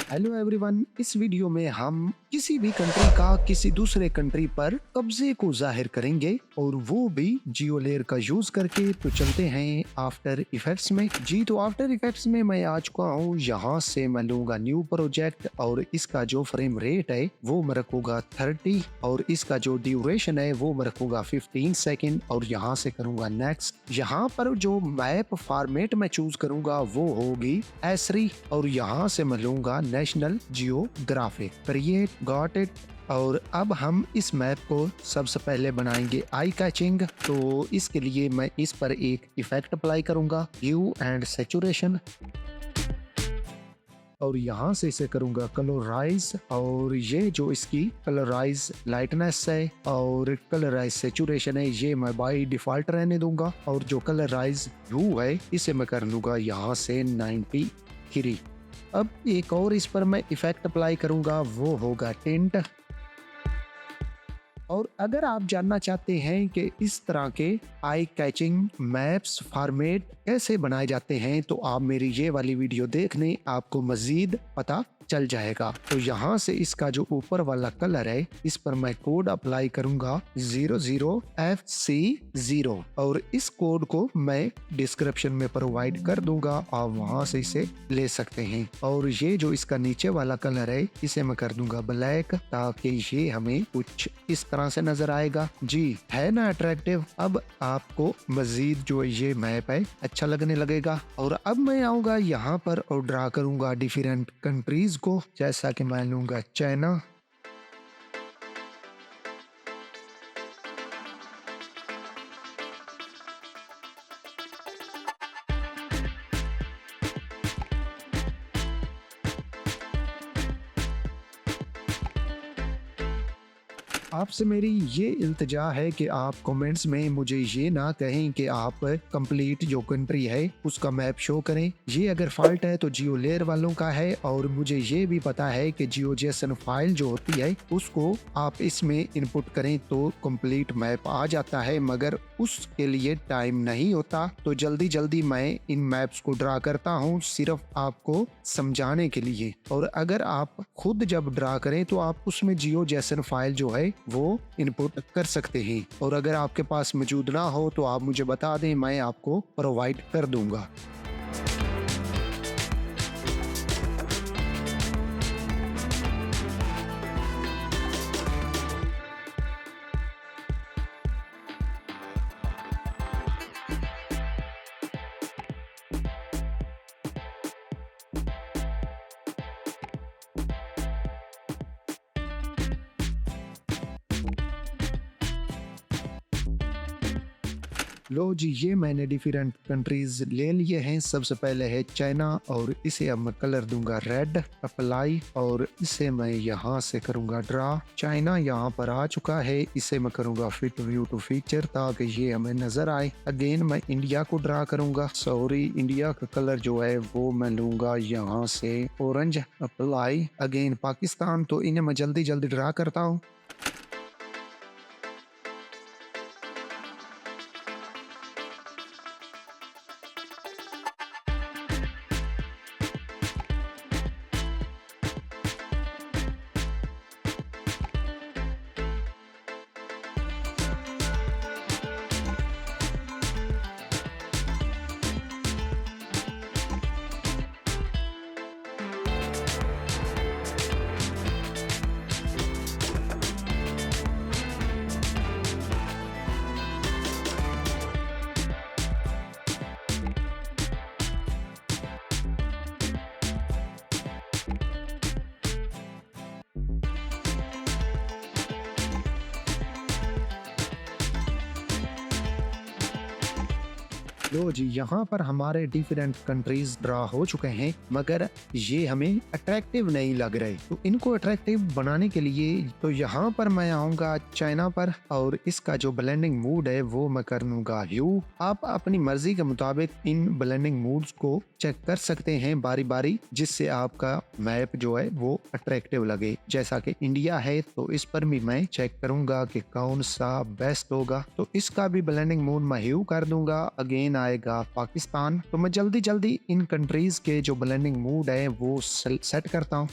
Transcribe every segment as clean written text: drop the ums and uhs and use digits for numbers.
Hello everyone, इस video में हम किसी भी कंट्री का किसी दूसरे कंट्री पर कब्जे को जाहिर करेंगे और वो भी जियो लेयर का यूज करके। तो चलते हैं आफ्टर इफेक्ट्स में। जी तो आफ्टर इफेक्ट्स में मैं आ चुका हूँ। यहाँ से मैं लूंगा न्यू प्रोजेक्ट और इसका जो फ्रेम रेट है वो मैं रखूंगा 30 और इसका जो ड्यूरेशन है वो मैं रखूंगा 15 सेकेंड और यहाँ से करूंगा नेक्स्ट। यहाँ पर जो मैप फॉर्मेट मैं चूज करूंगा वो होगी एसरी और यहाँ से मैं लूंगा national geographic. Create got it. और अब हम इस मैप को सबसे पहले बनाएंगे आई कैचिंग। तो इसके लिए मैं इस पर एक इफेक्ट अप्लाई करूंगा, ह्यू एंड सैचुरेशन, और यहाँ से इसे करूंगा कलराइज। और ये जो इसकी कलराइज लाइटनेस है और कलराइज सैचुरेशन है ये मैं बाय डिफॉल्ट रहने दूंगा। और जो कलराइज ह्यू है इसे मैं कर लूंगा यहाँ से 93। अब एक और इस पर मैं इफेक्ट अप्लाई करूंगा, वो होगा टिंट। और अगर आप जानना चाहते हैं कि इस तरह के आई कैचिंग मैप्स फॉर्मेट कैसे बनाए जाते हैं तो आप मेरी ये वाली वीडियो देखने आपको मजीद पता चल जाएगा। तो यहाँ से इसका जो ऊपर वाला कलर है इस पर मैं कोड अप्लाई करूंगा 00FC0 और इस कोड को मैं डिस्क्रिप्शन में प्रोवाइड कर दूंगा, आप वहां से इसे ले सकते हैं। और ये जो इसका नीचे वाला कलर है इसे मैं कर दूंगा ब्लैक ताकि ये हमें कुछ इस तरह से नजर आएगा। जी है ना अट्रैक्टिव। अब आपको मजीद जो ये मैप है अच्छा लगने लगेगा। और अब मैं आऊंगा यहाँ पर और ड्रा करूंगा डिफरेंट कंट्रीज को, जैसा कि मैं लूंगा चाइना। आपसे मेरी ये इल्तिजा है कि आप कमेंट्स में मुझे ये ना कहें कि आप कंप्लीट जो कंट्री है उसका मैप शो करें। ये अगर फॉल्ट है तो जियो लेयर वालों का है। और मुझे ये भी पता है कि जियो जेसन फाइल जो होती है उसको आप इसमें इनपुट करें तो कंप्लीट मैप आ जाता है, मगर उसके लिए टाइम नहीं होता। तो जल्दी जल्दी मैं इन मैप्स को ड्रा करता हूँ सिर्फ आपको समझाने के लिए। और अगर आप खुद जब ड्रा करें तो आप उसमें जियो जेसन फाइल जो है वो इनपुट कर सकते हैं। और अगर आपके पास मौजूद ना हो तो आप मुझे बता दें, मैं आपको प्रोवाइड कर दूंगा। लो जी, ये मैंने डिफरेंट कंट्रीज ले लिए हैं। सबसे पहले है चाइना और इसे अब मैं कलर दूंगा रेड अप्लाई और इसे मैं यहाँ से करूंगा ड्रा। चाइना यहाँ पर आ चुका है, इसे मैं करूंगा फिट व्यू टू फीचर ताकि ये हमें नजर आए। अगेन मैं इंडिया को ड्रा करूंगा, सॉरी इंडिया का कलर जो है वो मैं लूंगा यहाँ से ऑरेंज अप्लाई। अगेन पाकिस्तान, तो इन्हें मैं जल्दी जल्दी ड्रा करता हूँ। लो जी, यहाँ पर हमारे डिफरेंट कंट्रीज ड्रा हो चुके हैं, मगर ये हमें अट्रैक्टिव नहीं लग रहे। तो इनको अट्रैक्टिव बनाने के लिए तो यहाँ पर मैं आऊँगा चाइना पर और इसका जो ब्लेंडिंग मूड है वो मैं कर लूँगा ह्यू। आप अपनी मर्जी के मुताबिक इन ब्लेंडिंग मूड्स को चेक कर सकते हैं बारी बारी, जिससे आपका मैप जो है वो अट्रैक्टिव लगे। जैसा कि इंडिया है तो इस पर भी मैं चेक करूंगा कि कौन सा बेस्ट होगा। तो इसका भी ब्लेंडिंग मूड मैं ह्यू कर दूंगा। अगेन अगेन आएगा पाकिस्तान। तो मैं जल्दी जल्दी इन कंट्रीज के जो ब्लेंडिंग मूड है वो सेट करता हूँ।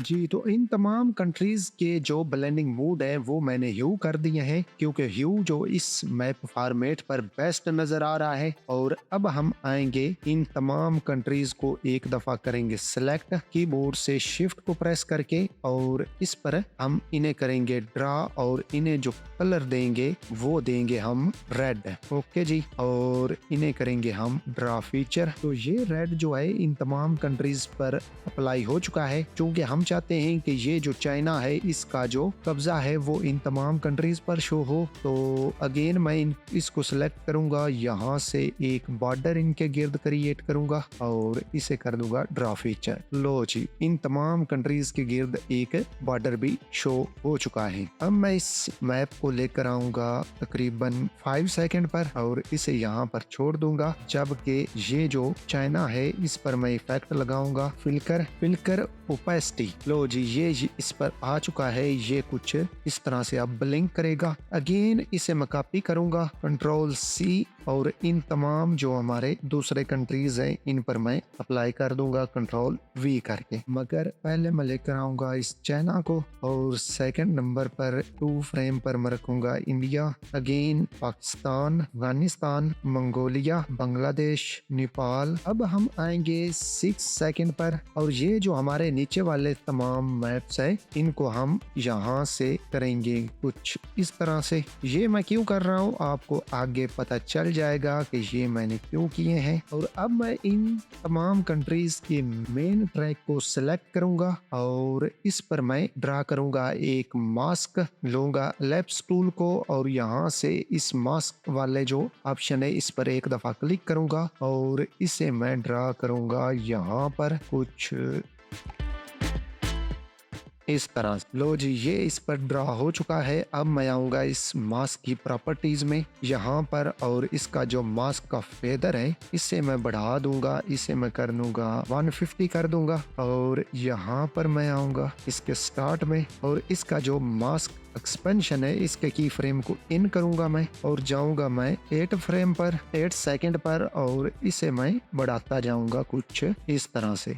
जी, तो इन तमाम कंट्रीज के जो ब्लेंडिंग मूड है वो मैंने ह्यू कर दिए हैं, क्योंकि ह्यू जो इस मैप फॉर्मेट पर बेस्ट नजर आ रहा है। और अब हम आएंगे इन तमाम कंट्रीज को एक दफा करेंगे सिलेक्ट कीबोर्ड से शिफ्ट को प्रेस करके, और इस पर हम इन्हें करेंगे ड्रा और इन्हें जो कलर देंगे वो देंगे हम रेड। ओके जी, और इन्हें करेंगे हम ड्रा फीचर। तो ये रेड जो है इन तमाम कंट्रीज पर अप्लाई हो चुका है, क्योंकि हम चाहते हैं कि ये जो चाइना है इसका जो कब्जा है वो इन तमाम कंट्रीज पर शो हो। तो अगेन मैं इसको सिलेक्ट करूंगा, यहाँ से एक बॉर्डर इनके गिर्द क्रिएट करूंगा और इसे कर दूंगा ड्रा फीचर। लो जी, इन तमाम कंट्रीज के गिर्द एक बॉर्डर भी शो हो चुका है। अब मैं इस मैप को लेकर आऊंगा तकरीबन 5 सेकंड पर और इसे यहाँ पर छोड़ दूंगा, जबकि ये जो चाइना है इस पर मैं इफेक्ट लगाऊंगा फिल्कर ओपेसिटी। लो जी, ये इस पर आ चुका है। ये कुछ इस तरह से अब ब्लिंक करेगा। अगेन इसे मैं कॉपी करूंगा कंट्रोल सी और इन तमाम जो हमारे दूसरे कंट्रीज हैं इन पर मैं अप्लाई कर दूंगा कंट्रोल वी करके। मगर पहले मैं लेकर आऊंगा इस चाइना को और सेकंड नंबर पर 2 फ्रेम पर मैं रखूंगा India, again Pakistan, Afghanistan, Mongolia, Bangladesh, Nepal. अब हम आएंगे 6 सेकंड पर और ये जो हमारे नीचे वाले तमाम मैप्स है इनको हम यहाँ से करेंगे कुछ इस तरह से। ये मैं क्यों कर रहा हूँ आपको आगे पता चल जाएगा कि ये मैंने क्यों किए हैं। और अब मैं इन तमाम कंट्रीज के मेन ट्रैक को सिलेक्ट करूंगा और इस पर मैं ड्रा करूंगा एक मास्क, लूंगा लेफ्ट टूल को और यहाँ से इस मास्क वाले जो ऑप्शन है इस पर एक दफा क्लिक करूंगा और इसे मैं ड्रा करूंगा यहाँ पर कुछ इस तरह से। लो जी, ये इस पर ड्रा हो चुका है। अब मैं आऊंगा इस मास्क की प्रॉपर्टीज में यहाँ पर और इसका जो मास्क का फेदर है इसे मैं बढ़ा दूंगा, इसे मैं कर दूंगा 150 कर दूंगा और यहाँ पर मैं आऊंगा इसके स्टार्ट में और इसका जो मास्क एक्सपेंशन है इसके की फ्रेम को इन करूंगा मैं और जाऊंगा मैं 8 फ्रेम पर 8 सेकंड पर और इसे मैं बढ़ाता जाऊंगा कुछ इस तरह से।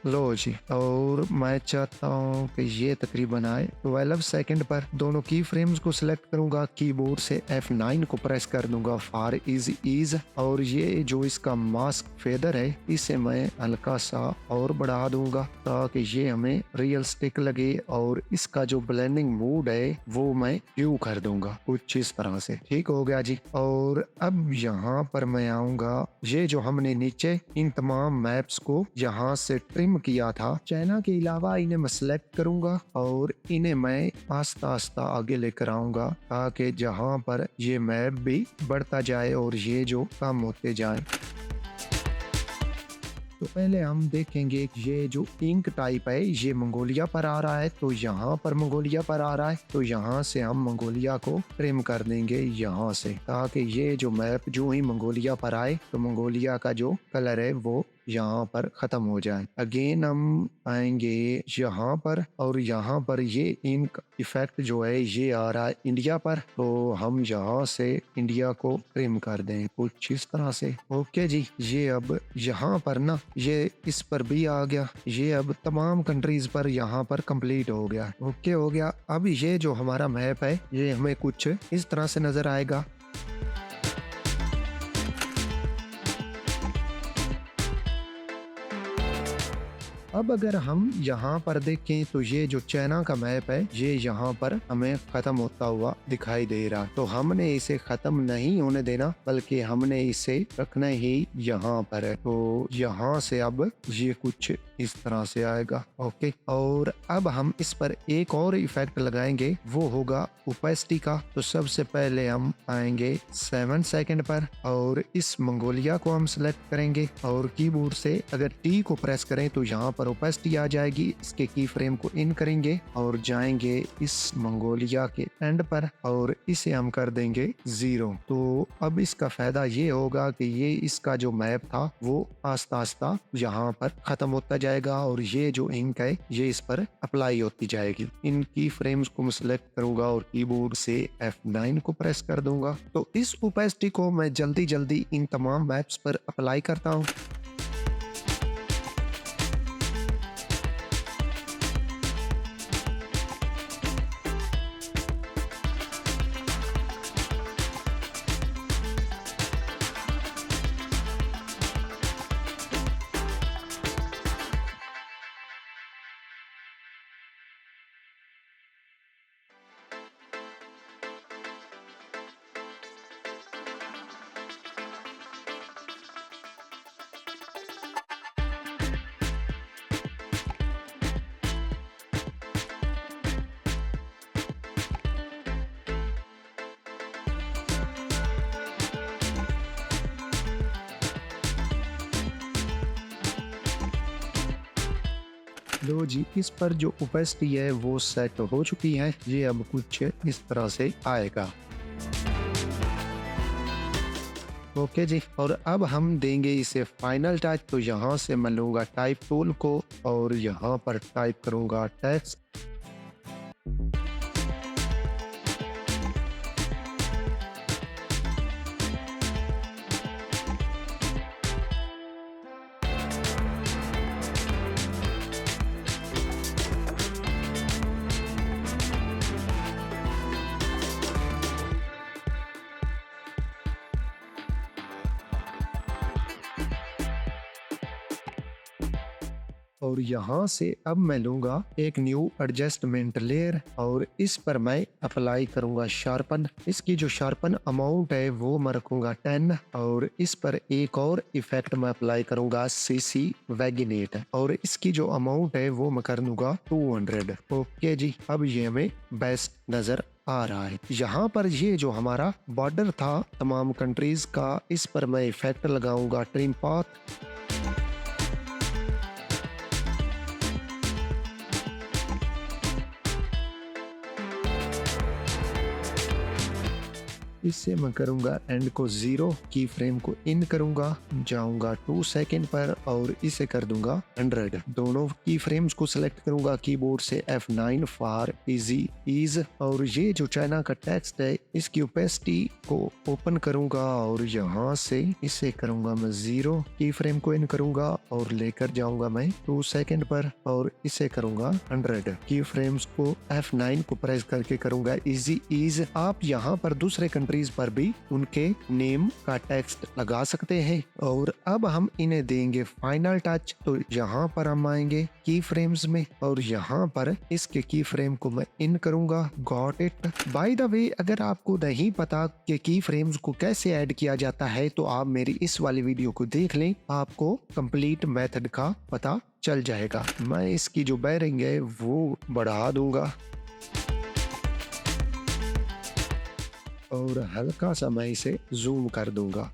लो जी, और मैं चाहता हूँ कि ये तकरीबन आए 12 सेकंड पर। दोनों की फ्रेम्स को सिलेक्ट करूंगा, कीबोर्ड से F9 को प्रेस कर दूंगा फॉर ईज और ये जो इसका मास्क फेदर है इसे मैं हल्का सा और बढ़ा दूंगा ताकि ये हमें रियलिस्टिक लगे और इसका जो ब्लेंडिंग मूड है वो मैं ह्यू कर दूंगा कुछ इस तरह से। ठीक हो गया जी। और अब यहाँ पर मैं आऊंगा, ये जो हमने नीचे इन तमाम मैप्स को यहाँ से ट्रिम किया था चाइना के अलावा इन्हें मैं सिलेक्ट करूंगा और इन्हें मैं आस्ता आस्ता आगे लेकर आऊंगा ताकि जहां पर ये मैप भी बढ़ता जाए और ये जो कम होते जाए। तो पहले हम देखेंगे ये जो इंक टाइप है ये मंगोलिया पर आ रहा है, तो यहाँ पर मंगोलिया पर आ रहा है तो यहाँ से हम मंगोलिया को ट्रिम कर देंगे यहाँ से ताकि ये जो मैप जो ही मंगोलिया पर आए तो मंगोलिया का जो कलर है वो यहाँ पर खत्म हो जाए। अगेन हम आएंगे यहाँ पर और यहाँ पर ये इंक इफेक्ट जो है ये आ रहा है इंडिया पर, तो हम यहाँ से इंडिया को ट्रिम कर दें कुछ इस तरह से। ओके जी, ये अब यहाँ पर ना ये इस पर भी आ गया, ये अब तमाम कंट्रीज पर यहाँ पर कंप्लीट हो गया। ओके हो गया। अब ये जो हमारा मैप है ये हमें कुछ इस तरह से नजर आएगा। अब अगर हम यहाँ पर देखें तो ये जो चाइना का मैप है ये यहाँ पर हमें खत्म होता हुआ दिखाई दे रहा, तो हमने इसे खत्म नहीं होने देना बल्कि हमने इसे रखना ही यहाँ पर है। तो यहाँ से अब ये कुछ इस तरह से आएगा। ओके, और अब हम इस पर एक और इफेक्ट लगाएंगे, वो होगा ओपेसिटी का। तो सबसे पहले हम आएंगे 7 सेकंड पर और इस मंगोलिया को हम सिलेक्ट करेंगे और कीबोर्ड से अगर टी को प्रेस करें तो यहाँ पर ओपेसिटी आ जाएगी। इसके की फ्रेम को इन करेंगे और जाएंगे इस मंगोलिया के एंड पर और इसे हम कर देंगे 0। तो अब इसका फायदा ये होगा कि ये इसका जो मैप था वो आस्ता आस्ता यहाँ पर खत्म होता जाएगा और ये जो इंक है ये इस पर अप्लाई होती जाएगी। इन की फ्रेम्स को मैं सिलेक्ट करूंगा और कीबोर्ड से F9 को प्रेस कर दूंगा। तो इस ओपेसिटी को मैं जल्दी जल्दी इन तमाम मैप्स पर अप्लाई करता हूँ। लो जी, इस पर जो ओपेसिटी है वो सेट हो चुकी है। ये अब कुछ इस तरह से आएगा। ओके जी, और अब हम देंगे इसे फाइनल टच। तो यहाँ से मैं लूंगा टाइप टूल को और यहाँ पर टाइप करूंगा टेक्स्ट। और यहाँ से अब मैं लूंगा एक न्यू एडजस्टमेंट लेयर और इस पर मैं अप्लाई करूंगा शार्पन। इसकी जो शार्पन अमाउंट है वो मैं रखूंगा 10 और इस पर एक और इफेक्ट मैं अप्लाई करूंगा सीसी वैगिनेट और इसकी जो अमाउंट है वो मैं कर दूंगा 200। ओके जी, अब ये हमें बेस्ट नजर आ रहा है। यहाँ पर ये जो हमारा बॉर्डर था तमाम कंट्रीज का, इस पर मैं इफेक्ट लगाऊंगा ट्रिम पाथ। इससे मैं करूंगा एंड को 0, की फ्रेम को इन करूंगा, जाऊंगा 2 सेकंड पर और इसे कर दूंगा 100। दोनों की फ्रेम्स को सिलेक्ट करूंगा कीबोर्ड से F9 फॉर इजी ईज और ये जो चाइना का टेक्स्ट है इसकी ओपेसिटी को ओपन करूंगा और यहाँ से इसे करूंगा मैं 0, की फ्रेम को इन करूंगा और लेकर जाऊंगा मैं 2 सेकंड पर और इसे करूंगा 100। की फ्रेम्स को F9 को प्रेस करके करूंगा इजी ईज। आप यहाँ पर दूसरे पर भी उनके नेम का टेक्स्ट लगा सकते हैं। और अब हम इन्हें देंगे फाइनल टच। तो यहाँ पर हम आएंगे की फ्रेम्स में और यहाँ पर इसके की फ्रेम को मैं इन करूंगा। Got it. By the way, अगर आपको नहीं पता कि की फ्रेम्स को कैसे ऐड किया जाता है तो आप मेरी इस वाली वीडियो को देख लें, आपको कंप्लीट मेथड का पता चल जाएगा। मैं इसकी जो बेयरिंग है वो बढ़ा दूंगा और हल्का सा मैं इसे जूम कर दूंगा।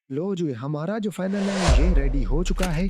लो जी, हमारा जो फाइनल है ये रेडी हो चुका है